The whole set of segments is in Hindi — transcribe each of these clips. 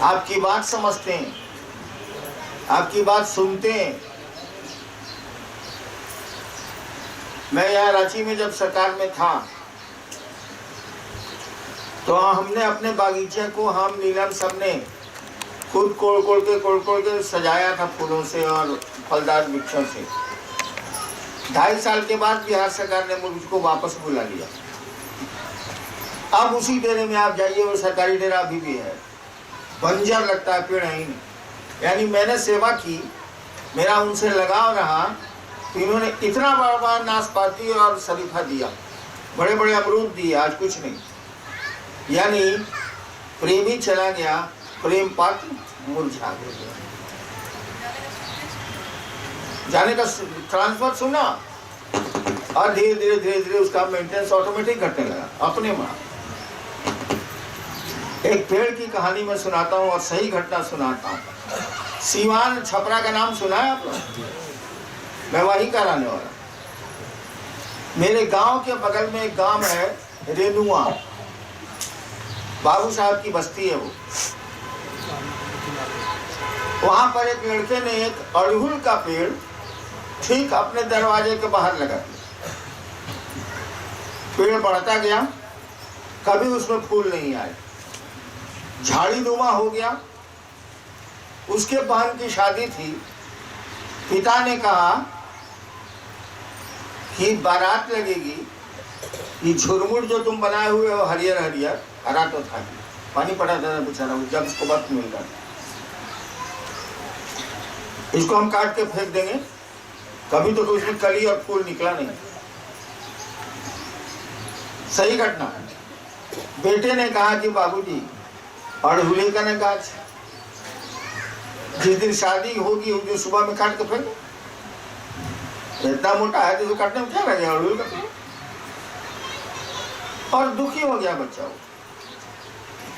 आपकी बात समझते हैं, आपकी बात सुनते हैं। मैं यहाँ रांची में जब सरकार में था तो हमने अपने बागीचे को हम नीलम सबने खुद कोड़ के सजाया था फूलों से और फलदार वृक्षों से। 2.5 साल के बाद बिहार सरकार ने मुझको वापस बुला लिया। अब उसी डेरे में आप जाइए, वो सरकारी डेरा अभी भी है, बंजर लगता है, पेड़ है ही नहीं। यानी मैंने सेवा की, मेरा उनसे लगाव रहा, तो इन्होंने इतना बड़ा बड़ा नाशपाती और शरीफा दिया, बड़े बड़े अमरूद दिए, आज कुछ नहीं। यानी प्रेम ही चला गया, प्रेम पात्र मुरझा गया। जाने का ट्रांसफर सुना और धीरे धीरे उसका मेंटेनेंस ऑटोमेटिक घटने लगा अपने में। एक पेड़ की कहानी मैं सुनाता हूँ और सही घटना सुनाता हूँ। सीवान छपरा का नाम सुना है आप लोग? मैं वहीं का रहने वाला। मेरे गांव के बगल में एक गांव है रेनुआ, बाबू साहब की बस्ती है वो। वहां पर एक लड़के ने एक अड़हुल का पेड़ ठीक अपने दरवाजे के बाहर लगा दिया। पेड़ बढ़ता गया, कभी उसमें फूल नहीं आए, झाड़ी नुमा हो गया। उसके बहन की शादी थी। पिता ने कहा कि बारात लगेगी, ये झुरमुट जो तुम बनाए हुए हो हरियर हरियर, हरा तो था, पानी पड़ा था बेचारा, जब उसको वक्त मिल रहा, इसको हम काट के फेंक देंगे, कभी तो उसमें कली और फूल निकला नहीं। सही घटना है। बेटे ने कहा कि बाबूजी अड़हुले का न गाछ, जिस दिन शादी होगी उस दिन सुबह में काट के फेंक, इतना मोटा है तो काटने में क्या लगे अड़हुल का पेड़। और दुखी हो गया बच्चा।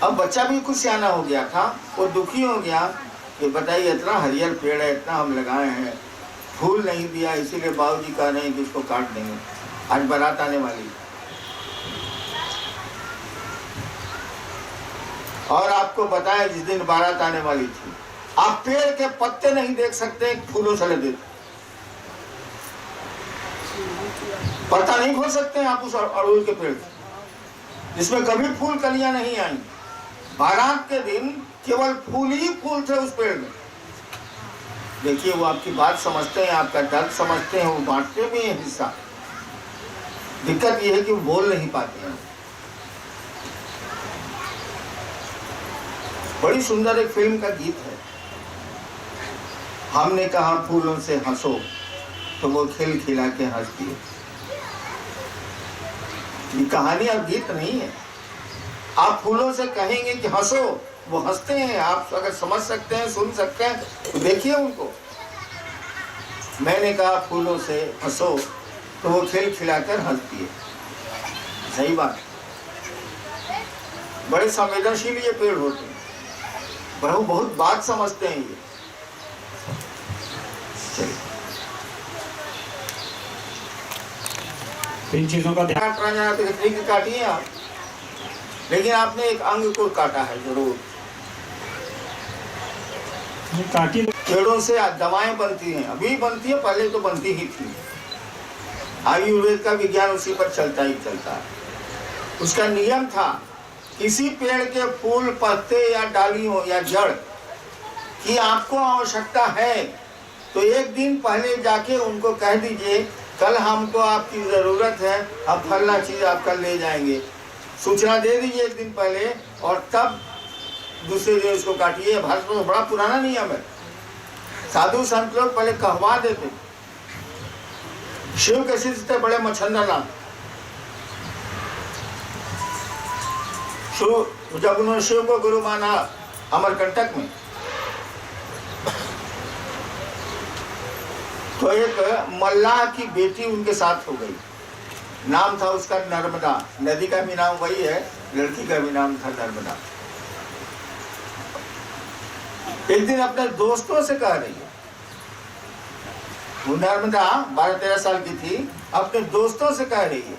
अब बच्चा भी कुछ सियाना हो गया था, वो दुखी हो गया कि बताइए इतना हरियर पेड़ है, इतना हम लगाए हैं, फूल नहीं दिया, इसीलिए बाबूजी कह रहे हैं कि इसको काट देंगे, आज बारात आने वाली। और आपको बताएं जिस दिन बारात आने वाली थी, आप पेड़ के पत्ते नहीं देख सकते, फूलों से लदे, पत्ता नहीं खोल सकते आप उस अड़हुल के पेड़ जिसमें कभी फूल कलियां नहीं आई। बारात के दिन केवल फूल ही फूल थे उस पेड़ में। देखिए वो आपकी बात समझते हैं, आपका दर्द समझते हैं, वो बांटते भी हैं हिस्सा। दिक्कत ये है कि वो बोल नहीं पाते हैं। बड़ी सुंदर एक फिल्म का गीत है, हमने कहा फूलों से हंसो तो वो खिल खिला के हंस दिए। ये कहानी और गीत नहीं है। आप फूलों से कहेंगे कि हंसो, वो हंसते हैं। आप अगर समझ सकते हैं, सुन सकते हैं तो देखिए उनको। मैंने कहा फूलों से हंसो तो वो खिल खिलाकर हंस दिए। सही बात। बड़े संवेदनशील ये पेड़ होते हैं, बहुत बात समझते हैं ये। इन चीजों का ध्यान काटिए आप, लेकिन आपने एक अंग को काटा है जरूर। काटी। पेड़ों से दवाएं बनती हैं, अभी बनती है, पहले तो बनती ही थी। आयुर्वेद का विज्ञान उसी पर चलता ही चलता है। उसका नियम था, किसी पेड़ के फूल, पत्ते या डाली हो या जड़ की आपको आवश्यकता है तो एक दिन पहले जाके उनको कह दीजिए कल हमको आपकी जरूरत है, हम फलना चीज आपका ले जाएंगे। सूचना दे दीजिए एक दिन पहले और तब दूसरे दिन उसको काटिए। भारत में बड़ा पुराना नियम है। साधु संत लोग पहले कहवा देते। शिव के शिष्य थे बड़े मच्छंदर नाथ। जब उन्होंने शिव को गुरु माना अमरकंटक में, तो एक मल्लाह की बेटी उनके साथ हो गई। नाम था उसका नर्मदा। नदी का भी नाम वही है, लड़की का भी नाम था नर्मदा। एक दिन अपने दोस्तों से कह रही है, वो नर्मदा 12-13 साल की थी, अपने दोस्तों से कह रही है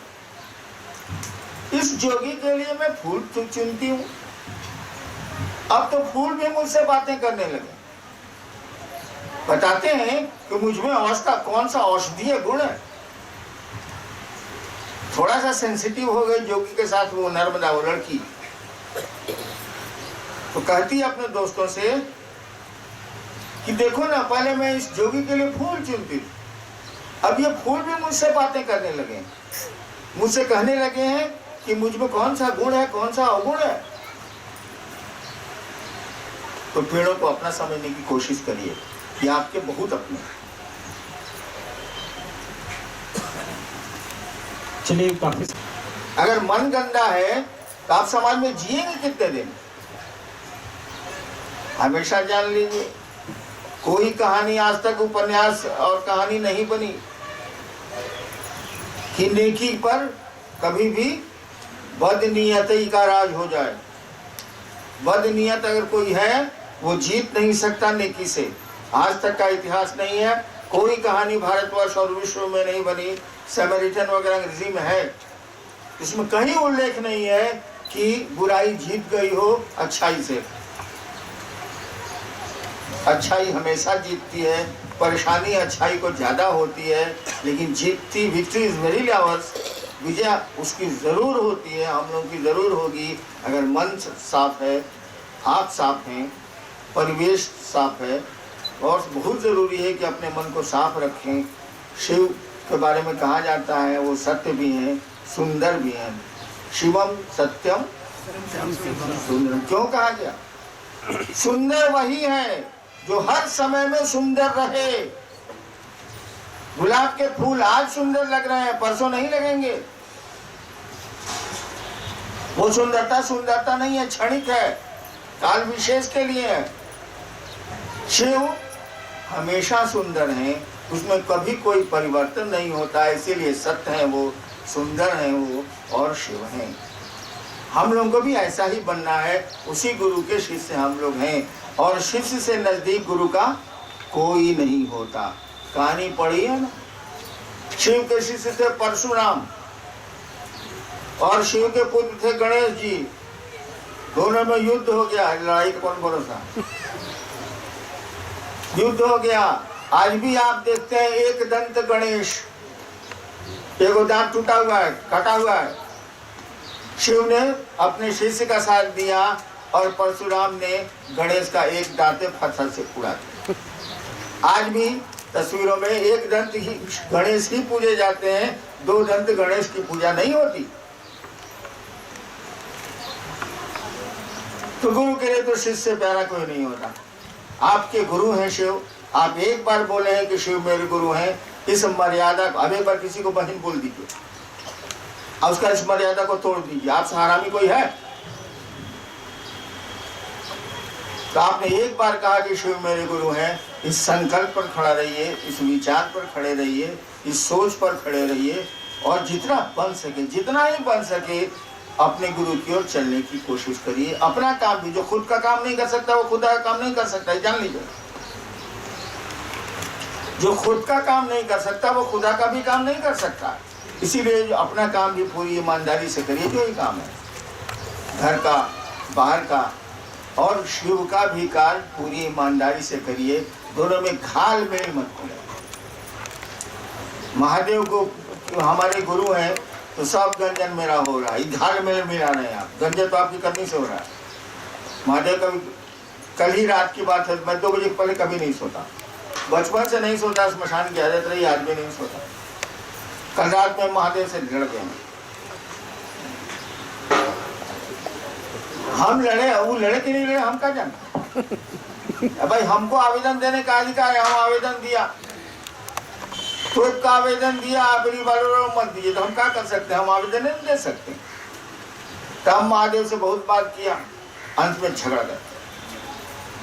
इस जोगी के लिए मैं फूल चुनती हूँ। अब तो फूल भी मुझसे बातें करने लगे, बताते हैं कि मुझ में अवस्था कौन सा औषधीय गुण है। थोड़ा सा सेंसिटिव हो गई जोगी के साथ वो नर्मदा, वो लड़की, तो कहती है अपने दोस्तों से कि देखो ना, पहले मैं इस जोगी के लिए फूल चुनती थी, अब ये फूल भी मुझसे बातें करने लगे, मुझसे कहने लगे हैं कि मुझ में कौन सा गुण है, कौन सा अवगुण है। तो पेड़ों को अपना समझने की कोशिश करिए, ये आपके बहुत अपने। चलिए काफी। अगर मन गंदा है तो आप समाज में जिएंगे कितने दिन? हमेशा जान लीजिए, कोई कहानी आज तक उपन्यास और कहानी नहीं बनी कि नेकी पर कभी भी बदनीयती का राज हो जाए। बदनीयत अगर कोई है वो जीत नहीं सकता नेकी से। आज तक का इतिहास नहीं है, कोई कहानी भारतवर्ष और विश्व में नहीं बनी। समरिटन वगैरह अंग्रेजी में है, इसमें कहीं उल्लेख नहीं है कि बुराई जीत गई हो अच्छाई से। अच्छाई हमेशा जीतती है, परेशानी अच्छाई को ज्यादा होती है, लेकिन जीतती, विक्ट्री इज वेरी आवर्स, विजय उसकी जरूर होती है, हम लोगों की जरूर होगी अगर मन साफ है, आप साफ हैं, परिवेश साफ है। और बहुत जरूरी है कि अपने मन को साफ रखें। शिव के बारे में कहा जाता है वो सत्य भी है, सुंदर भी है। शिवम सत्यम सुंदरम क्यों कहा गया? सुंदर वही है जो हर समय में सुंदर रहे। गुलाब के फूल आज सुंदर लग रहे हैं, परसों नहीं लगेंगे। वो सुंदरता नहीं है, क्षणिक है, काल विशेष के लिए है। शिव हमेशा सुंदर है, उसमें कभी कोई परिवर्तन नहीं होता, इसीलिए सत्य है वो, सुंदर है वो और शिव है। हम लोगों को भी ऐसा ही बनना है, उसी गुरु के शिष्य हम लोग हैं। और शिष्य से नजदीक गुरु का कोई नहीं होता। कहानी पढ़ी है ना, शिव के शिष्य थे परशुराम और शिव के पुत्र थे गणेश जी। दोनों में युद्ध हो गया, लड़ाई का कौन भरोसा। युद्ध हो गया। आज भी आप देखते हैं एक दंत गणेश, एगो दांत टूटा हुआ है, कटा हुआ है। शिव ने अपने शिष्य का साथ दिया और परशुराम ने गणेश का एक दांत पत्थर से उड़ा दिया। आज भी तस्वीरों में एक दंत ही गणेश ही पूजे जाते हैं, दो दंत गणेश की पूजा नहीं होती। तो गुरु के लिए तो शिष्य से प्यारा कोई नहीं होता। आपके गुरु हैं शिव, आप एक बार बोले हैं कि शिव मेरे गुरु हैं, इस मर्यादा, अब एक बार किसी को बहन बोल दीजिए और उसका इस मर्यादा को तोड़ दीजिए। आप हरामी कोई है? तो आपने एक बार कहा कि शिव मेरे गुरु हैं, इस संकल्प पर खड़ा रहिए, इस विचार पर खड़े रहिए, इस सोच पर खड़े रहिए और जितना बन सके, जितना ही बन सके अपने गुरु की ओर चलने की कोशिश करिए। अपना काम भी, जो खुद का काम नहीं कर सकता वो खुदा का काम नहीं कर सकता, जान लीजिए। जो खुद का काम नहीं कर सकता वो खुदा का भी काम नहीं कर सकता। इसीलिए अपना काम भी पूरी ईमानदारी से करिए, जो ही काम है, घर का, बाहर का, और शिव का भी कार्य पूरी ईमानदारी से करिए। दोनों में घाल मेल मत करिए। महादेव को हमारे गुरु हैं तो सब गंजन मेरा हो रहा है, घाल मेल मिला रहे हैं आप, गंजन तो आपकी करनी से हो रहा है। महादेव का कल ही रात की बात है, मैं 2 बजे पहले कभी नहीं सोता, बचपन से नहीं सोता, स्मशान की आदत रही, आज भी नहीं सोता। कल रात में महादेव से लड़ गए। हम लड़े, वो लड़े कि नहीं लड़े हम क्या जानते। भाई हमको आवेदन देने का अधिकार है, हम आवेदन दिया, तो का आवेदन दिया, आप मत दीजिए, तो हम क्या कर सकते हैं? हम आवेदन नहीं दे सकते। तो हम महादेव से बहुत बात किया, अंत में झगड़ गए।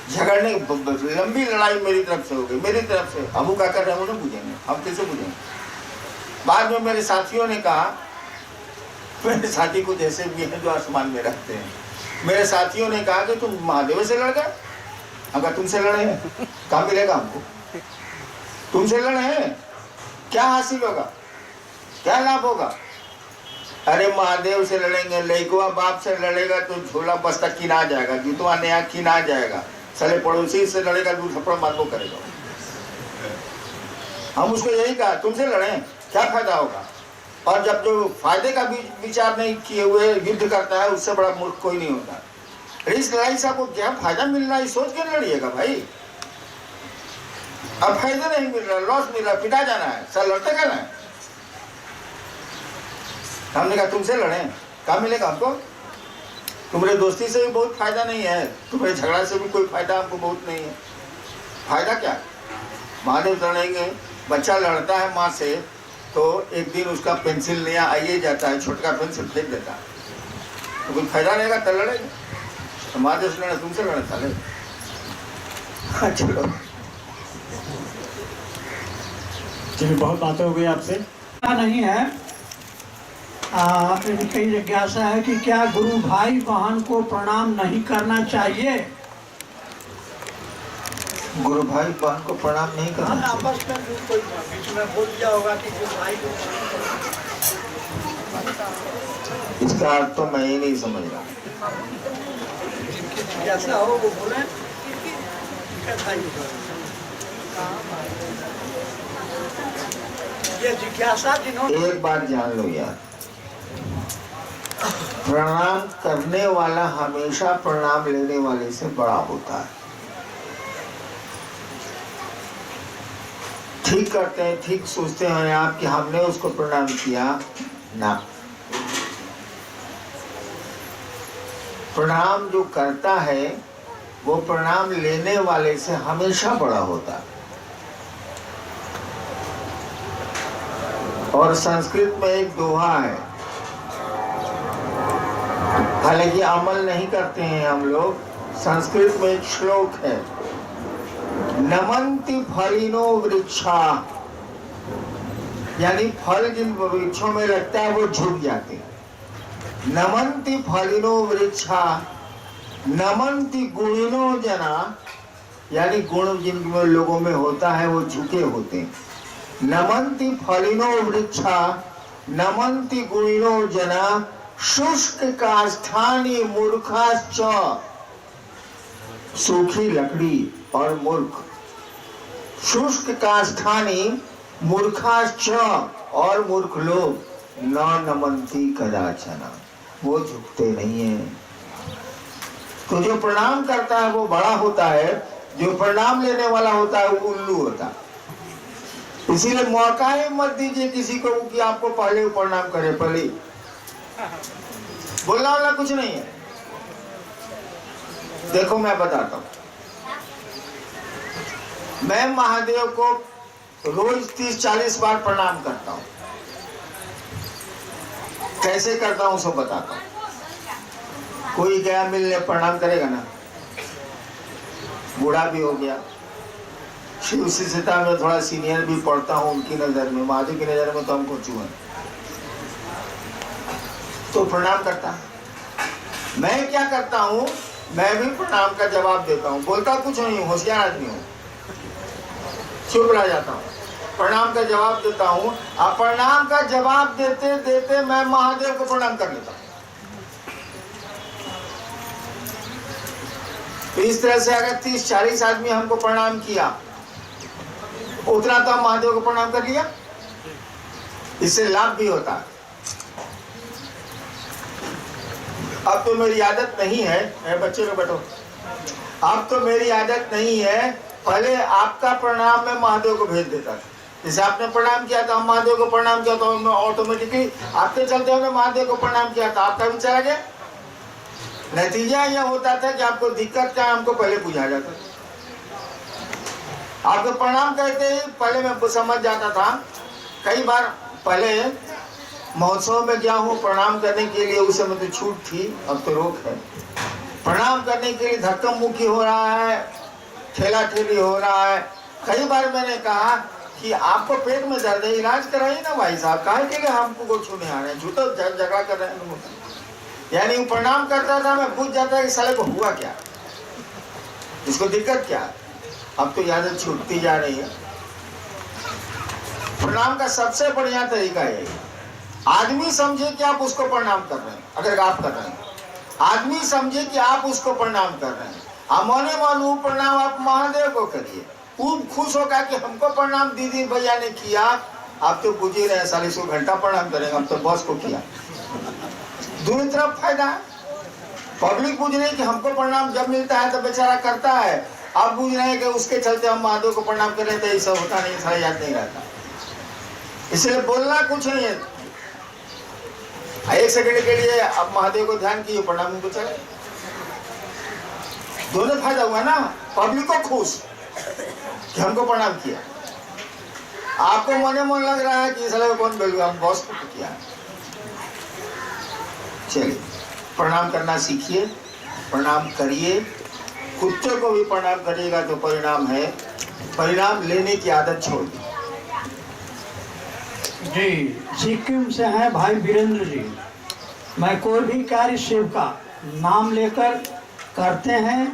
झगड़ने लंबी लड़ाई मेरी तरफ से हो गई, मेरी तरफ से। अब वो क्या कर रहे हैं वो ना पूछेंगे, हम कैसे पूछेंगे। बाद में मेरे साथियों ने कहा, मेरे साथी कुछ ऐसे भी हैं जो आसमान में रहते हैं, मेरे साथियों ने कहा कि तुम महादेव से लड़ गए। अगर तुमसे लड़े हैं कहाँ मिलेगा हमको? तुमसे लड़े हैं, क्या हासिल होगा, क्या लाभ होगा? अरे महादेव से लड़ेंगे, लड़कुआ बाप से लड़ेगा तो झोला बस्ता किना जाएगा, जूतवा नया किना जाएगा, साले पड़ोसी से लड़ेगा तो थप्पड़ मारबो करेगा। हम उसको यही कहा तुमसे लड़ें क्या फायदा होगा, और जब जो फायदे का विचार नहीं किए हुए युद्ध करता है उससे बड़ा मूर्ख कोई नहीं होता। इस लड़ाई से आपको क्या फायदा मिल रहा है सोच के लड़िएगा भाई। अब फायदा नहीं मिल रहा, लॉस मिल रहा, पिटा जाना है, सर लड़ते कहना है। हमने कहा तुमसे लड़ें क्या मिलेगा हमको, तुम्हारे दोस्ती से भी बहुत फायदा नहीं है, तुम्हारे झगड़ा से भी कोई फायदा हमको बहुत नहीं है। फायदा क्या, महादेव लड़ेंगे, बच्चा लड़ता है माँ से तो एक दिन उसका पेंसिल नया आइए जाता है, छोटका पेंसिल फेंक देता है, तो कोई फायदा रहेगा तो लड़ेगा। तो महादेव से लड़े, तुमसे लड़े साले। हाँ चलो चलिए, बहुत बातें हो गई आपसे। नहीं है। इनकी जिज्ञासा है कि क्या गुरु भाई बहन को प्रणाम नहीं करना चाहिए? गुरु भाई बहन को प्रणाम नहीं करना चाहिए। आपस में कोई बीच में बोल दिया होगा कि गुरु भाई को इसका अर्थ तो मैं ही नहीं समझ रहा। जिज्ञासा हो वो बोले। ये जिज्ञासा जिन्होंने एक बार जान लो यार, प्रणाम करने वाला हमेशा प्रणाम लेने वाले से बड़ा होता है। ठीक करते हैं, ठीक सोचते हैं आप कि हमने उसको प्रणाम किया ना। प्रणाम जो करता है वो प्रणाम लेने वाले से हमेशा बड़ा होता है। और संस्कृत में एक दोहा है, हालांकि अमल नहीं करते हैं हम लोग। संस्कृत में एक श्लोक है, नमन्ति फलिनो वृक्षा, यानी फल जिन वृक्षों में लगता है वो झुक जाते हैं। नमन्ति फलिनो वृक्षा नमन्ति गुणिनो जना, यानी गुण जिन लोगों में होता है वो झुके होते हैं। नमन्ति फलिनो वृक्षा नमन्ति गुणिनो जना शुष्क काष्ठानि मूर्खाश्च, सूखी लकड़ी और मूर्ख। शुष्क काष्ठानि मूर्खाश्च, और मूर्ख लोग न नमन्ति कदाचन, वो झुकते नहीं है। तो जो प्रणाम करता है वो बड़ा होता है, जो प्रणाम लेने वाला होता है वो उल्लू होता है। इसीलिए मौका ही मत दीजिए किसी को कि आपको पहले प्रणाम करे। पहले बोलना वाला कुछ नहीं है। देखो मैं बताता हूं, मैं महादेव को रोज 30-40 बार प्रणाम करता हूं। कैसे करता हूं सब बताता हूं। कोई गया मिलने प्रणाम करेगा ना, बूढ़ा भी हो गया, शिव शिष्यता में थोड़ा सीनियर भी पढ़ता हूँ उनकी नजर में, महादेव की नजर में तो हमको चूहा, तो प्रणाम करता। मैं क्या करता हूँ, मैं भी प्रणाम का जवाब देता हूँ। बोलता कुछ नहीं हूँ, होशियार आदमी हूँ, चुप रह जाता हूँ, प्रणाम का जवाब देता हूँ। और प्रणाम का जवाब देते देते मैं महादेव को प्रणाम कर लेता हूँ। तो इस तरह से अगर 30-40 आदमी हमको प्रणाम किया, उतना तो हम महादेव को प्रणाम कर लिया, इससे लाभ भी होता है। अब तो मेरी आदत नहीं है, बच्चे को बैठो, अब तो मेरी आदत नहीं है। पहले आपका प्रणाम मैं महादेव को भेज देता था। जैसे आपने प्रणाम किया था, हम महादेव को प्रणाम किया तो ऑटोमेटिकली आपके चलते हमने महादेव को प्रणाम किया था, आपका भी चला गया। नतीजा यह होता था कि आपको दिक्कत क्या हमको पहले बुझा जाता था। आपको प्रणाम कहते ही पहले मैं समझ जाता था। कई बार पहले महोत्सव में गया हूँ प्रणाम करने के लिए, उस समय तो छूट थी, अब तो रोक है। प्रणाम करने के लिए धक्का मुक्की हो रहा है, ठेला ठेली हो रहा है। कई बार मैंने कहा कि आपको पेट में दर्द है, इलाज कराइए ना भाई साहब, काहे के लिए हमको को छूने आ रहे हैं, झूठा झगड़ा कर रहे हैं। यानी वो प्रणाम करता था, मैं पूछ जाता कि साले को हुआ क्या, इसको दिक्कत क्या है। अब तो यादें छूटती जा रही है। प्रणाम का सबसे बढ़िया तरीका है आदमी समझे कि आप उसको प्रणाम कर रहे हैं, अगर आप कर रहे हैं, आदमी समझे कि आप उसको प्रणाम कर रहे हैं, मने मन वो प्रणाम आप महादेव को करिए, खूब खुश होगा कि हमको प्रणाम दीदी भैया ने किया। आप तो बुझ ही रहे 40 घंटा प्रणाम करेंगे, हम तो बॉस को किया। दोनों तरफ फायदा है। पब्लिक बुझ रही है कि हमको प्रणाम जब मिलता है तो बेचारा करता है, आप बुझ रहे हैं कि उसके चलते हम महादेव को प्रणाम कर रहे थे, ऐसा होता नहीं, सारा याद नहीं रहता। इसलिए बोलना कुछ नहीं है, 1 सेकंड के लिए आप महादेव को ध्यान किए, प्रणाम को चले, दोनों फायदा हुआ ना। पब्लिक को खुश कि हमको प्रणाम किया, आपको मने मन लग रहा है कि साले कौन बोल गया, हम बॉस को किया। चलिए प्रणाम करना सीखिए, प्रणाम करिए, कुत्ते को भी प्रणाम करिएगा तो परिणाम है, परिणाम लेने की आदत छोड़ दी। जी, सिक्किम से हैं भाई वीरेंद्र जी। मैं कोई भी कार्य शिव का नाम लेकर करते हैं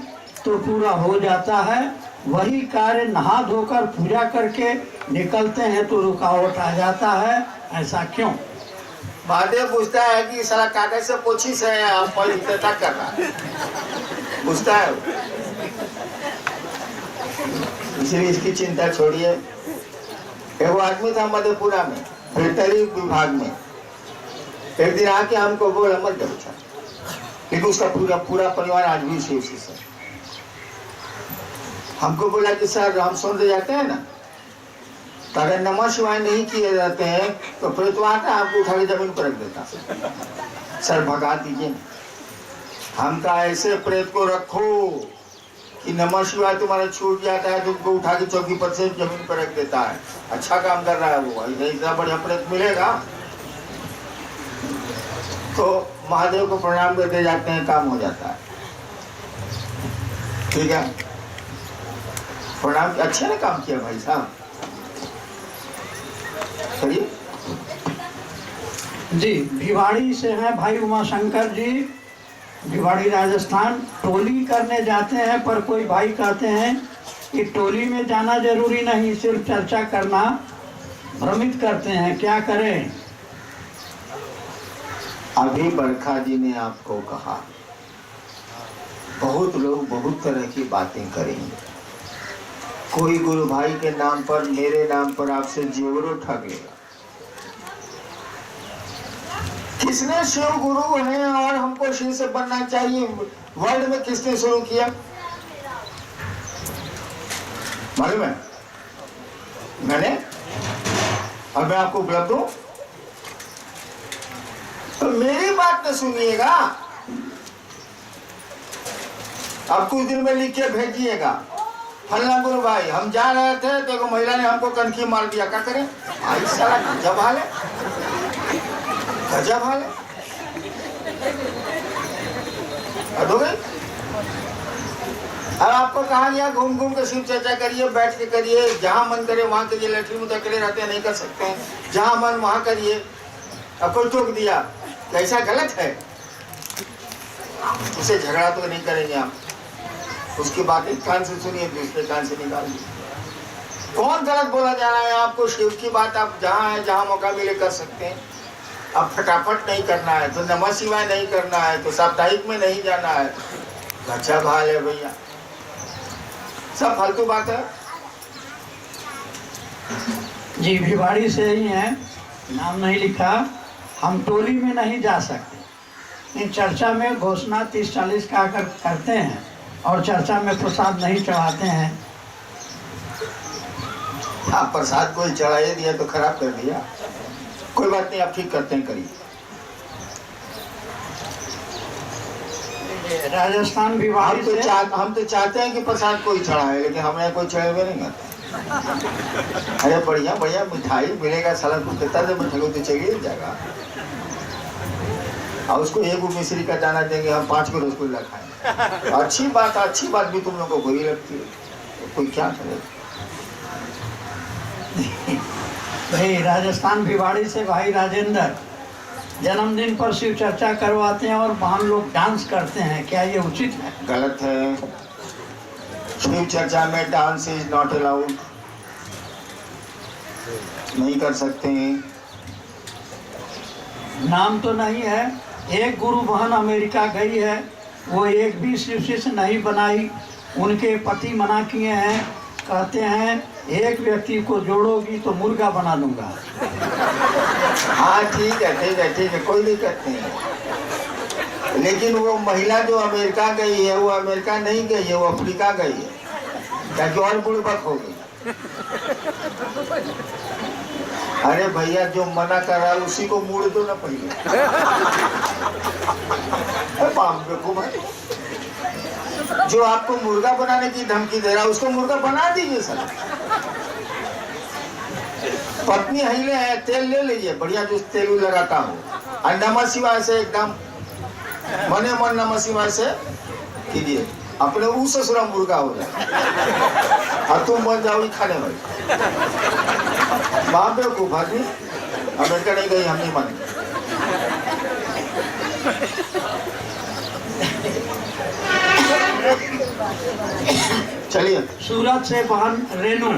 तो पूरा हो जाता है, वही कार्य नहा धोकर पूजा करके निकलते हैं तो रुकावट आ जाता है, ऐसा क्यों? महादेव पूछता है कि साला कागज से पोछी से आप पवित्रता कर रहा है, पूछता है। इसलिए इसकी चिंता छोड़िए। एक आदमी था मधेपुरा में, वेटरनरी विभाग में, एक दिन आके हमको बोला मत जाओ, लेकिन उसका पूरा परिवार आज भी शिव से। हमको बोला कि सर हम सुन जाते हैं ना, तो अगर नमः शिवाय नहीं किए जाते हैं तो प्रेत आता है, आपको उठा के जमीन पर रख देता। सर भगा दीजिए, हम कहा ऐसे प्रेत को रखो कि नमः शिवाय तुम्हारा छूट जाता है, तुमको उठा के चौकी पर से जमीन पर रख देता है। अच्छा काम कर रहा है वो, इतना बढ़िया प्रेत मिलेगा। तो महादेव को प्रणाम करके जाते हैं, काम हो जाता है। ठीक है, प्रणाम अच्छे ने काम किया भाई साहब, करिए। जी, भिवाड़ी से हैं भाई उमाशंकर जी, भिवाड़ी राजस्थान। टोली करने जाते हैं पर कोई भाई कहते हैं कि टोली में जाना जरूरी नहीं, सिर्फ चर्चा करना भ्रमित करते हैं, क्या करें? अभी बरखा जी ने आपको कहा, बहुत लोग बहुत तरह की बातें करेंगे। कोई गुरु भाई के नाम पर, मेरे नाम पर आपसे जेवरों ठग लेगा। किसने शिव गुरु है और हमको शिव से बनना चाहिए, वर्ल्ड में किसने शुरू किया मालूम है? मैंने, और मैं आपको उपलब्ध हूं, तो मेरी बात तो सुनिएगा। अब कुछ दिन में लिख के भेजिएगा, फल्ला गुरु भाई हम जा रहे थे तो एक महिला ने हमको कनखी मार दिया, क्या करें? आई साला गजब हाल है, गजब हाल है। अब आपको कहा गया घूम घूम के शिव चर्चा करिए, बैठ के करिए, जहां मन करे वहां करिए, लठरी मुद्दा करे रहते हैं नहीं कर सकते हैं, जहां मन वहां करिए। अब कोई टोक दिया ऐसा गलत है, उसे झगड़ा तो नहीं करेंगे आप, उसकी बात एक कान से सुनिए, दूसरे कान से निकालिए। कौन गलत बोला जा रहा है आपको? शिव की बात आप जहाँ है, जहाँ मौका मिले कर सकते हैं। अब फटाफट नहीं करना है तो नमः शिवाय नहीं करना है तो साप्ताहिक में नहीं जाना है, अच्छा भाल है भैया, सब फालतू बात है। जी, भिवाड़ी से ही हैं, नाम नहीं लिखा। हम टोली में नहीं जा सकते, इन चर्चा में घोषणा 30-40 का करते हैं और चर्चा में प्रसाद नहीं चढ़ाते हैं। आप प्रसाद कोई चढ़ाई दिया तो खराब कर दिया, कोई बात नहीं, आप ठीक करते हैं, करिए। राजस्थान भिवाड़ी से हम तो चाहते हैं कि प्रसाद कोई चढ़ाए, लेकिन हमें कोई चढ़े हुए नहीं आता। अरे बढ़िया बढ़िया मिठाई मिलेगा, साला को कितना दे मिठाई तो चलिए जाएगा, और उसको एक मिश्री का दाना देंगे, हम 5 को रसगुल्ला खाएंगे। अच्छी बात भी तुम लोगों को बुरी लगती है, तो कोई क्या करे। भाई राजस्थान भिवाड़ी से भाई राजेंद्र, जन्मदिन पर शिव चर्चा करवाते हैं और वहाँ लोग डांस करते हैं, क्या ये उचित है? गलत है, शिव चर्चा में डांस इज नॉट अलाउड, नहीं कर सकते हैं। नाम तो नहीं है। एक गुरु बहन अमेरिका गई है, वो एक भी शिव शिष्य नहीं बनाई। उनके पति मना किए हैं, कहते हैं एक व्यक्ति को जोड़ोगी तो मुर्गा बना दूंगा। हाँ ठीक है, कोई दिक्कत नहीं है। लेकिन वो महिला जो अमेरिका गई है, वो अमेरिका नहीं गई है, वो अफ्रीका गई है, ताकि और बुड़बक हो गई। अरे भैया, जो मना कर रहा है उसी को मुड़ दो ना पहले। भाई, जो आपको मुर्गा बनाने की धमकी दे रहा है उसको मुर्गा बना दीजिए सर। पत्नी हिले है, तेल ले लीजिए बढ़िया, जो तेल लगाता हूँ, और नमः शिवाय से एकदम मने मन नमः शिवाय से कीजिए, अपने उस ससुरा मुर्गा हो जाए और तुम बन जाओगी खाने वाली। बाप बेवकूफ आदमी, अमेरिका नहीं गई, हम नहीं मानेंगे। चलिए। सूरत से बहन रेनू,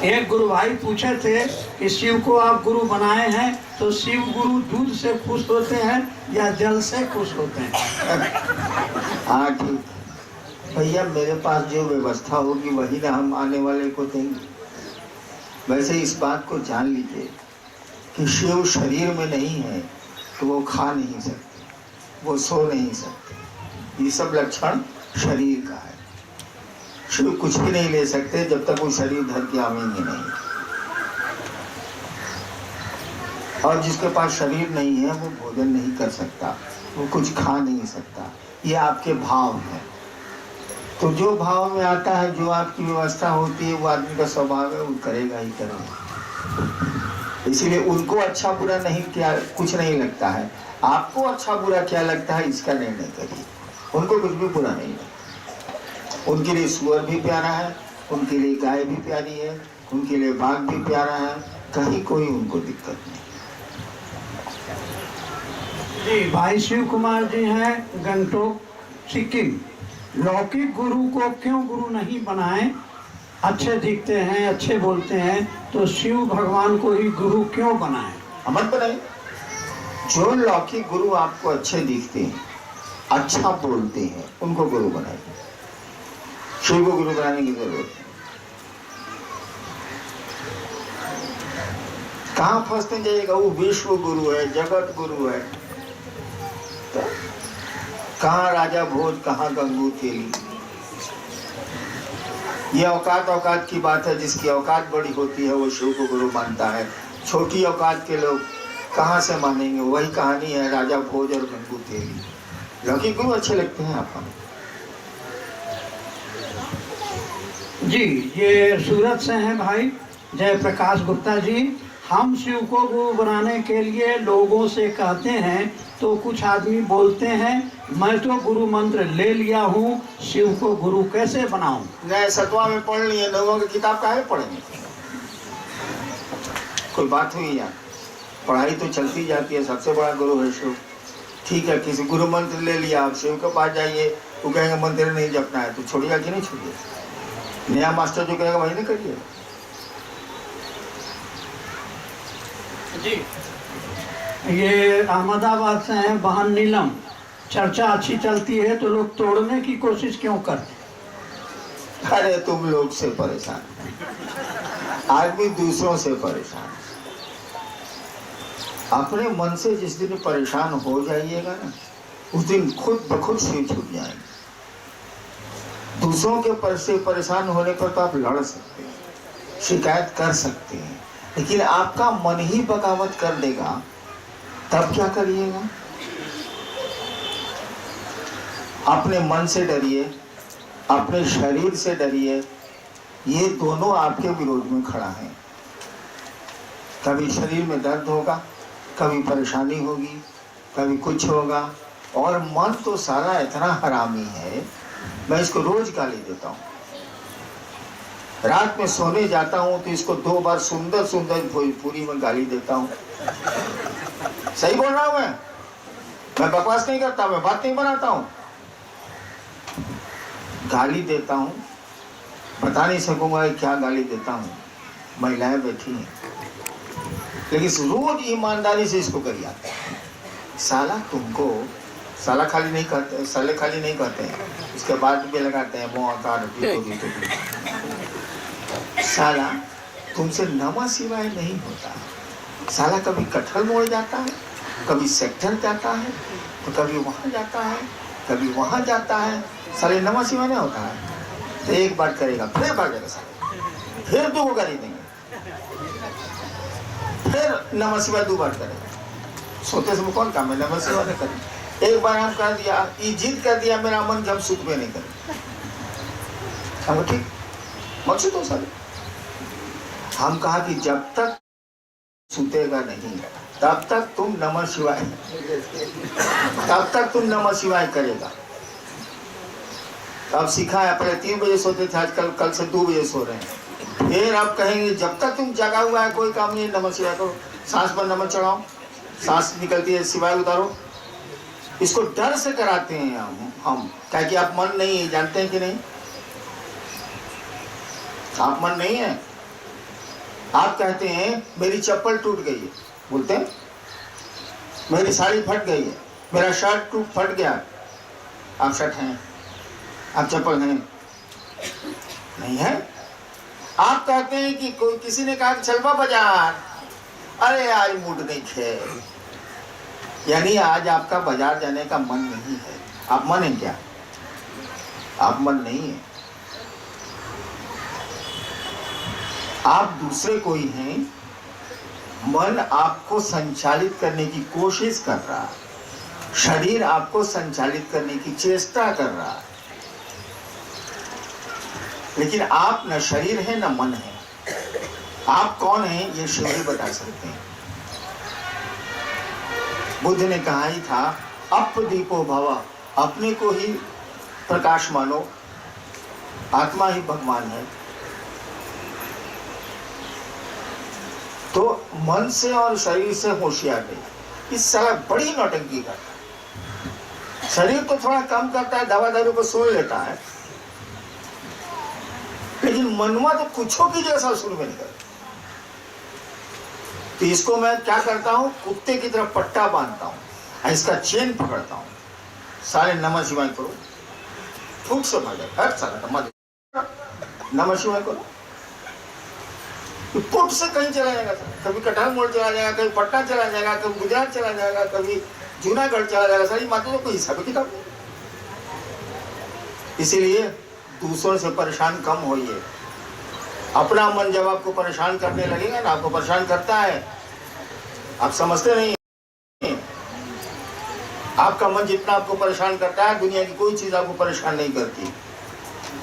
एक गुरु भाई पूछे थे कि शिव को आप गुरु बनाए हैं तो शिव गुरु दूध से खुश होते हैं या जल से खुश होते हैं? हाँ ठीक भैया, मेरे पास जो व्यवस्था होगी वही ना हम आने वाले को देंगे। वैसे इस बात को जान लीजिए कि शिव शरीर में नहीं है तो वो खा नहीं सकते, वो सो नहीं सकते, ये सब लक्षण शरीर का है। शिव कुछ भी नहीं ले सकते जब तक वो शरीर धर के आवेंगे नहीं। और जिसके पास शरीर नहीं है वो भोजन नहीं कर सकता, वो कुछ खा नहीं सकता। ये आपके भाव है। तो जो भाव में आता है, जो आपकी व्यवस्था होती है, वो आदमी का स्वभाव है, वो करेगा ही करेगा। इसीलिए उनको अच्छा बुरा नहीं, क्या कुछ नहीं लगता है। आपको अच्छा बुरा क्या लगता है इसका निर्णय करिए। उनको कुछ भी बुरा नहीं लगता। उनके लिए सुअर भी प्यारा है, उनके लिए गाय भी प्यारी है, उनके लिए बाघ भी प्यारा है, कहीं कोई उनको दिक्कत नहीं। जी, भाई शिव कुमार जी हैं गंगटोक सिक्किम। लौकिक गुरु को क्यों गुरु नहीं बनाए? अच्छे दिखते हैं, अच्छे बोलते हैं, तो शिव भगवान को ही गुरु क्यों बनाए? मत बनाइए। जो लौकिक गुरु आपको अच्छे दिखते हैं, अच्छा बोलते हैं, उनको गुरु बनाइए। शिव को गुरु बनाने की जरूरत है। कहाँ फंसते जाइएगा? वो विश्व गुरु है, जगत गुरु है। तो कहाँ राजा भोज, कहाँ गंगू तेली। ये औकात की बात है। जिसकी औकात बड़ी होती है वो शिव को गुरु मानता है। छोटी औकात के लोग कहाँ से मानेंगे? वही कहानी है राजा भोज और गंगू तेली। लौकिक गुरु अच्छे लगते हैं आपको? जी, ये सूरत से हैं भाई जयप्रकाश गुप्ता जी। हम शिव को गुरु बनाने के लिए लोगों से कहते हैं तो कुछ आदमी बोलते हैं मैं तो गुरु मंत्र ले लिया हूँ, शिव को गुरु कैसे बनाऊं? नहीं, सतवा में पढ़ लिए, लोगों की किताब काहे पढ़ेंगे? कोई बात हुई यार? पढ़ाई तो चलती जाती है। सबसे बड़ा गुरु है शिव। ठीक है, किसी गुरु मंत्र ले लिया, आप शिव के पास जाइए, वो कहेंगे मंत्र नहीं जपना है, तो छोड़िएगा कि नहीं छोड़िए? नया मास्टर जो कहेगा वही नहीं करिए। जी, ये अहमदाबाद से हैं बहन नीलम। चर्चा अच्छी चलती है तो लोग तोड़ने की कोशिश क्यों करते? अरे तुम लोग से परेशान, आदमी दूसरों से परेशान। अपने मन से जिस दिन परेशान हो जाइएगा ना, उस दिन खुद ब खुद से छूट जाएंगे। दूसरों के पर से परेशान होने पर तो आप लड़ सकते हैं, शिकायत कर सकते हैं, लेकिन आपका मन ही बगावत कर देगा तब क्या करिएगा? अपने मन से डरिए, अपने शरीर से डरिए। ये दोनों आपके विरोध में खड़ा है। कभी शरीर में दर्द होगा, कभी परेशानी होगी, कभी कुछ होगा। और मन तो सारा इतना हरामी है, मैं इसको रोज गाली देता हूँ। रात में सोने जाता हूँ तो इसको 2 बार सुंदर सुंदर भोजपुरी में गाली देता हूँ। सही बोल रहा हूँ मैं बकवास नहीं करता, मैं बात नहीं बनाता हूँ, गाली देता हूँ। बता नहीं सकूंगा क्या गाली देता हूँ। महिलाएं बैठी हैं, लेकिन रोज ईमानदारी से इसको करिए। साला तुमको साला खाली नहीं करते, साले खाली नहीं करते हैं, उसके बाद भी लगाते हैं मुँह साला तुमसे नमा सिवाय नहीं होता। साला कभी कटहल मोड़ जाता है, कभी सेक्टर जाता है, तो कभी वहाँ जाता है, कभी वहाँ जाता है, साले नमा सिवाय नहीं होता है। तो एक बार करेगा फिर भागेगा साले, फिर दो गाली देंगे, फिर नमा सिवाय 2 बार करेगा। सोते समय कौन काम है, नमा सिवाय नहीं करेगा। एक बार हम कर दिया, ये जिद कर दिया मेरा मन कि हम सुख में नहीं करें, हम ठीक मकसद हो साले। हम कहा कि जब तक सुतेगा नहीं तब तक तुम नमः शिवाय, तब तक तुम नमः शिवाय करेगा। अब सीखा है, पहले 3 बजे सोते थे, आजकल कल से 2 बजे सो रहे हैं। फिर आप कहेंगे जब तक तुम जगा हुआ है कोई काम नहीं, नमः शिवाय करो। सांस पर नमः चढ़ाओ, सांस निकलती है शिवाय उतारो। इसको डर से कराते हैं हम क्या कि आप मन नहीं है, जानते हैं कि नहीं? आप मन नहीं है। आप कहते हैं मेरी चप्पल टूट गई है, बोलते हैं मेरी साड़ी फट गई है, मेरा शर्ट फट गया। आप शर्ट हैं, आप चप्पल हैं नहीं है। आप कहते हैं कि कोई किसी ने कहा कि चलवा बाजार, अरे आज मूड नहीं है, यानी आज आपका बाजार जाने का मन नहीं है। आप मन है क्या? आप मन नहीं है, आप दूसरे कोई हैं। मन आपको संचालित करने की कोशिश कर रहा है, शरीर आपको संचालित करने की चेष्टा कर रहा है, लेकिन आप न शरीर है न मन है। आप कौन हैं ये शिव ही बता सकते हैं। बुद्ध ने कहा ही था अपदीपो भव, अपने को ही प्रकाश मानो, आत्मा ही भगवान है। तो मन से और शरीर से होशियार नहीं। इस साला बड़ी नौटंकी करता है। शरीर तो थोड़ा कम करता है, दवा दारू को सुन लेता है, लेकिन मनवा तो कुछों की जैसा शुरू में नहीं करता। तो इसको मैं क्या करता हूँ, कुत्ते की तरफ पट्टा बांधता हूँ, इसका चेन पकड़ता हूँ, सारे नमः शिवाय करो, फूट से भागे हर सारा नमः शिवाय करो। पुट से कहीं चला जाएगा, कभी कटहल मोड़ चला जाएगा, कभी पटना चला जाएगा, कभी गुजरात चला जाएगा, कभी जूनागढ़ चला जाएगा। सारी माता तो कोई हिसाब किताब नहीं। इसीलिए दूसरों से परेशान कम होइए। अपना मन जब आपको परेशान करने लगेगा ना, आपको परेशान करता है, आप समझते नहीं। आपका मन जितना आपको परेशान करता है, दुनिया की कोई चीज आपको परेशान नहीं करती।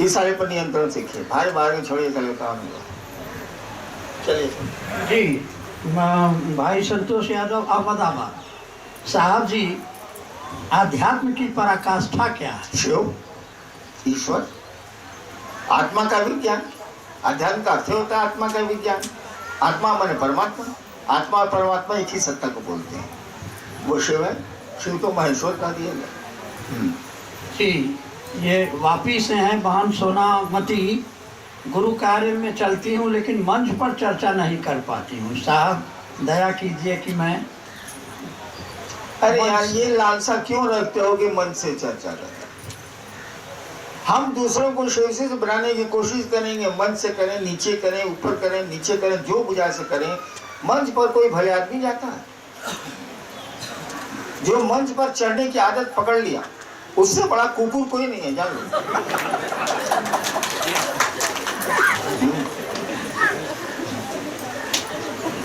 इस सारे पर नियंत्रण सीखिए, बाहर में छोड़िए, चले काम नहीं। चलिए जी, भाई संतोष यादव अहमदाबाद। साहब जी, आध्यात्म की पराकाष्ठा क्या है? शिव, ईश्वर, आत्मा का विज्ञान। अध्यात्म का अर्थ होता है आत्मा का विज्ञान। आत्मा माने परमात्मा, आत्मा और परमात्मा एक ही सत्ता को बोलते हैं, वो शिव है। शिव तो महेश्वर का दिया गया। जी, ये वापी से हैं बहन सोनामती। गुरु कार्य में चलती हूँ लेकिन मंच पर चर्चा नहीं कर पाती हूँ। साहब दया कीजिए कि मैं। अरे यार, ये लालसा क्यों रखते हो कि मन से चर्चा करें? हम दूसरों को शिव से बनाने की कोशिश करेंगे, मन से करें, नीचे करें, ऊपर करें, नीचे करें, जो बुझा से करें। मंच पर कोई भले आदमी जाता है? जो मंच पर चढ़ने की आदत पकड़ लिया, उससे बड़ा कुकुर कोई नहीं है, जान लो।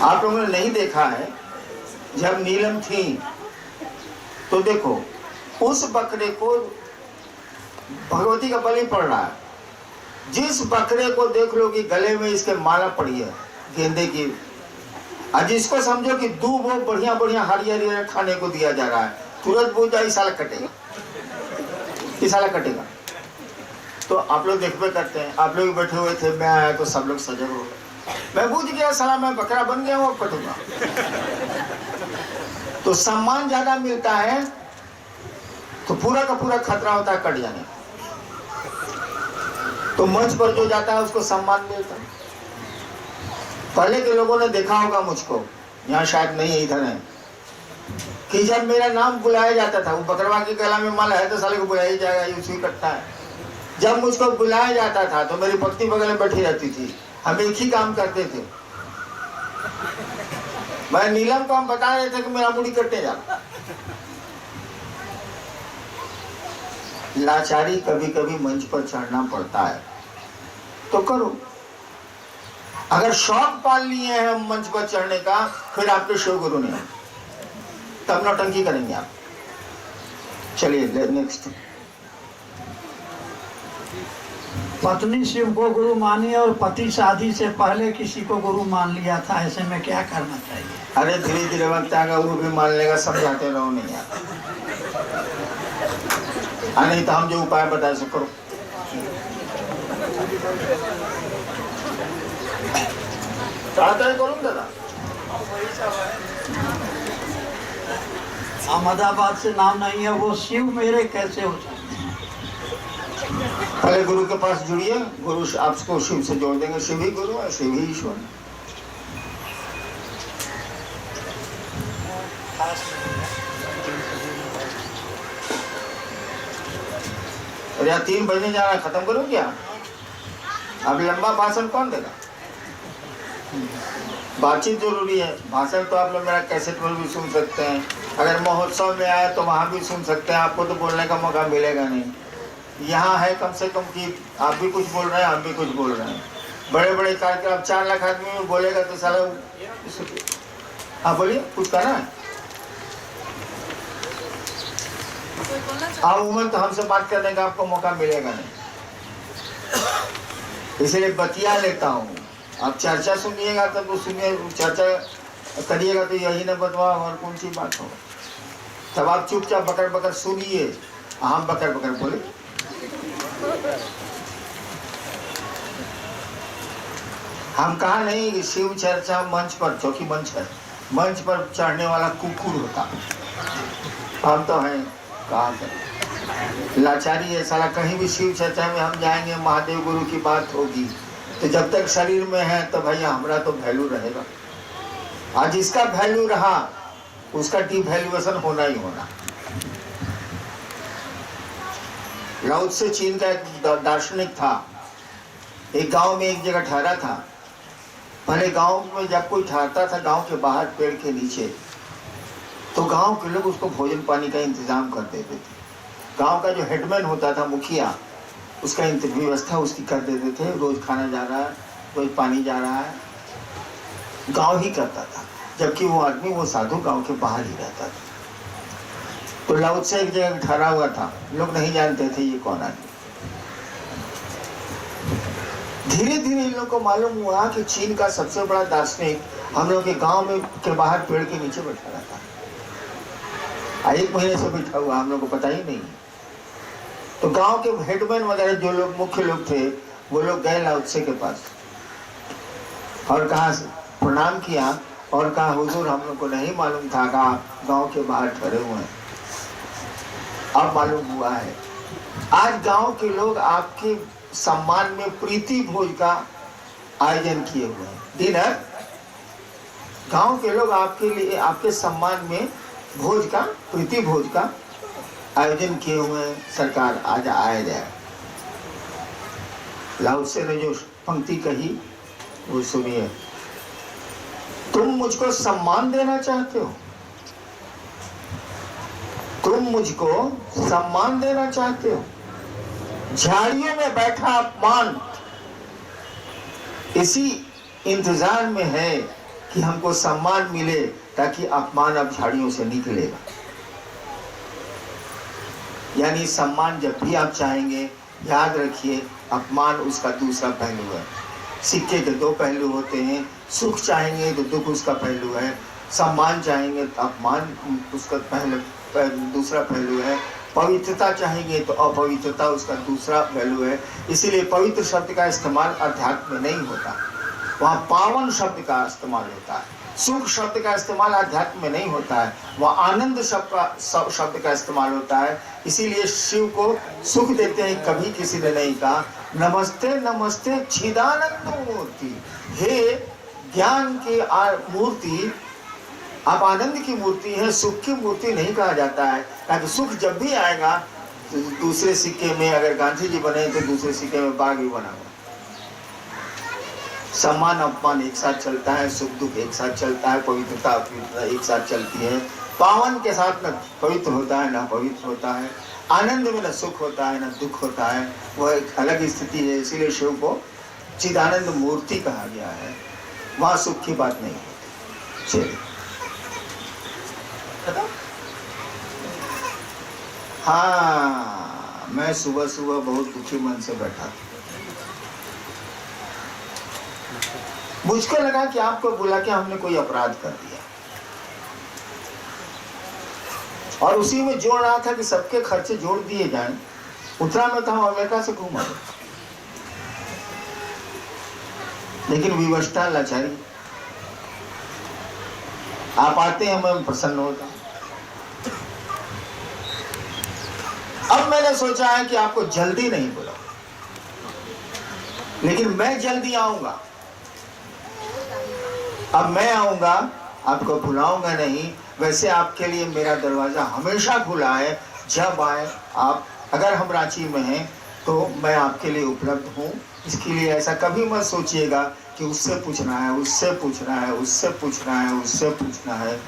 आप लोगों ने नहीं देखा है, जब नीलम थी तो देखो उस बकरे को भगवती का बलि पड़ रहा है। जिस बकरे को देख लो कि गले में इसके माला पड़ी है गेंदे की, और जिसको समझो कि दूब वो बढ़िया बढ़िया हरियर खाने को दिया जा रहा है, तुरंत बोल जाए साला कटेगा, इस साला कटेगा। तो आप लोग देखते करते हैं, आप लोग बैठे हुए थे, मैं आया तो सब लोग सजग हो गए। मैं बुझ गया, साला मैं बकरा बन गया हूँ, कटूंगा। तो सम्मान ज्यादा मिलता है तो पूरा का पूरा खतरा होता है कट जाने। तो मंच पर जो जाता है उसको सम्मान मिलता है। पहले के लोगों ने देखा होगा मुझको, यहाँ शायद नहीं है, इधर है, कि जब मेरा नाम बुलाया जाता था, वो बकरवा के गला में माला है तो साले को बुलाया ही जाएगा, ये उसी करता है। जब मुझको बुलाया जाता था तो मेरी पत्नी बगल में बैठी रहती थी, हम एक ही काम करते थे। मैं नीलम को हम बता रहे थे कि मेरा मुड़ी कटने जा। लाचारी कभी कभी मंच पर चढ़ना पड़ता है तो करो। अगर शौक पाल लिए हैं हम मंच पर चढ़ने का, फिर आपके शिव गुरु नहीं, तब नौटंकी करेंगे आप। चलिए नेक्स्ट। पत्नी शिव को गुरु मानी और पति शादी से पहले किसी को गुरु मान लिया था, ऐसे में क्या करना चाहिए? अरे धीरे धीरे वक्त आएगा, वो भी मान लेगा, समझाते रहो नहीं यार। नहीं तो हम जो उपाय बताए सो करो। करूँ दादा, अहमदाबाद से नाम नहीं है, वो शिव मेरे कैसे हो सकते? पहले गुरु के पास जुड़िए, गुरु आपको शिव से जोड़ देंगे। शिव ही गुरु है, शिव ही ईश्वर है। और यहाँ 3 बजने जा रहा है, खत्म करो क्या? अब लंबा भाषण कौन देगा? बातचीत जरूरी है। भाषण तो आप लोग मेरा कैसेट में भी सुन सकते हैं, अगर महोत्सव में आए तो वहाँ भी सुन सकते हैं। आपको तो बोलने का मौका मिलेगा नहीं। यहाँ है कम से कम कि आप भी कुछ बोल रहे हैं, हम भी कुछ बोल रहे हैं। बड़े बड़े कार्यक्रम, अब 4 लाख आदमी में बोलेगा तो साला। हाँ बोलिए, कुछ कहना है? उमन तो हमसे बात करने का आपको मौका मिलेगा नहीं, इसलिए बतिया लेता हूँ। आप चर्चा सुनिएगा तब तो सुनिए, चर्चा करिएगा तो यही ना बतवा और कौन सी बात हो। तब आप चुपचाप बकर बकर सुनिए, हम बकर बकर बोले। हम कहा नहीं कि शिव चर्चा मंच पर, चौकी मंच है, मंच पर चढ़ने वाला कुकुर होता। हम तो हैं, कहा लाचारी है साला। कहीं भी शिव चर्चा में हम जाएंगे, महादेव गुरु की बात होगी, तो जब तक शरीर में है तो भैया हमारा तो वैल्यू रहेगा। आज इसका वैल्यू रहा, उसका डिवैल्यूएशन होना ही होना। लाओ त्से चीन का एक दार्शनिक था, एक गांव में एक जगह ठहरा था। पहले गांव में जब कोई ठहरता था गांव के बाहर पेड़ के नीचे, तो गांव के लोग उसको भोजन पानी का इंतजाम कर देते थे। गांव का जो हेडमैन होता था, मुखिया, उसका व्यवस्था उसकी कर देते थे। रोज खाना जा रहा है, रोज पानी जा रहा है, गांव ही करता था। जबकि वो आदमी, वो साधु गांव के बाहर ही रहता था। तो लाओ त्से एक जगह ठहरा हुआ था, लोग नहीं जानते थे ये कौन आदमी। धीरे धीरे इन लोगों को मालूम हुआ कि चीन का सबसे बड़ा दार्शनिक हम लोग के गांव में के बाहर पेड़ के नीचे बैठा रहता है। 1 महीने से बैठा हुआ, हम लोग को पता ही नहीं। तो गांव के हेडमैन वगैरह जो लोग मुख्य लोग थे, वो लोग गए लाओ त्से के पास और कहा, प्रणाम किया और कहा, हुजूर हम लोग को नहीं मालूम था कि आप गांव के बाहर ठहरे हुए हैं, अब मालूम हुआ है। आज गांव के लोग आपके सम्मान में प्रीति भोज का आयोजन किए हुए हैं। डिनर, गांव के लोग आपके लिए, आपके सम्मान में भोज का, प्रीति भोज का आयोजन किए हुए हैं। सरकार आज आया जाए। लाओ त्से ने जो पंक्ति कही वो सुनिए। तुम मुझको सम्मान देना चाहते हो, तुम मुझको सम्मान देना चाहते हो। झाड़ियों में बैठा अपमान इसी इंतजार में है कि हमको सम्मान मिले, ताकि अपमान अब झाड़ियों से निकलेगा। यानी सम्मान जब भी आप चाहेंगे, याद रखिए अपमान उसका दूसरा पहलू है। सिक्के के 2 पहलू होते हैं। सुख चाहेंगे तो दुख उसका पहलू है, सम्मान चाहेंगे तो अपमान उसका दूसरा पहलू है, पवित्रता चाहेंगे तो अपवित्रता उसका दूसरा पहलू है। इसीलिए पवित्र शब्द का इस्तेमाल अध्यात्म में नहीं होता, वहाँ पावन शब्द का इस्तेमाल होता है। सुख शब्द का इस्तेमाल अध्यात्म में नहीं होता है, वह आनंद शब्द का इस्तेमाल होता है। इसीलिए शिव को सुख देते हैं। कभी किसी ने नहीं कहा नमस्ते नमस्ते चिदानंद मूर्ति, हे ज्ञान की मूर्ति, आप आनंद की मूर्ति है, सुख की मूर्ति नहीं कहा जाता है। ताकि सुख जब भी आएगा तो दूसरे सिक्के में अगर गांधी जी बने तो दूसरे सिक्के में बाघ भी बना हुआ। सम्मान अपमान एक साथ चलता है, सुख दुख एक साथ चलता है, पवित्रता अपवित्रता एक साथ चलती है। पावन के साथ न पवित्र होता है, न पवित्र होता है। आनंद में न सुख होता है, न दुख होता है। वह एक अलग स्थिति है। इसीलिए शिव को चिदानंद मूर्ति कहा गया है। वहां सुख की बात नहीं होती। चलिए, हाँ, मैं सुबह सुबह बहुत दुखी मन से बैठा था। मुझको लगा कि आपको बुला के हमने कोई अपराध कर दिया, और उसी में जोड़ रहा था कि सबके खर्चे जोड़ दिए जाएं। उतना में तो हम अमेरिका से घूमा, लेकिन विवशता लाचारी। आप आते हैं, मैं प्रसन्न होता। अब मैंने सोचा है कि आपको जल्दी नहीं बुलाऊं, लेकिन मैं जल्दी आऊंगा। अब मैं आऊंगा, आपको बुलाऊंगा नहीं। वैसे आपके लिए मेरा दरवाजा हमेशा खुला है। जब आए आप, अगर हम रांची में हैं तो मैं आपके लिए उपलब्ध हूँ। इसके लिए ऐसा कभी मत सोचिएगा कि उससे पूछना है, उससे पूछना है, उससे पूछना है, उससे पूछना है।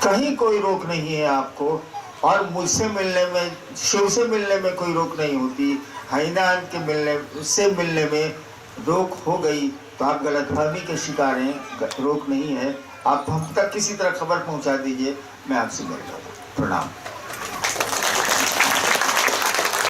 कहीं कोई रोक नहीं है आपको। और मुझसे मिलने में, शिव से मिलने में कोई रोक नहीं होती। हैनान के मिलने, उससे मिलने में रोक हो गई तो आप गलतफहमी के शिकार हैं। रोक नहीं है। आप हम तक किसी तरह खबर पहुंचा दीजिए, मैं आपसे मिल जाऊंगा। प्रणाम।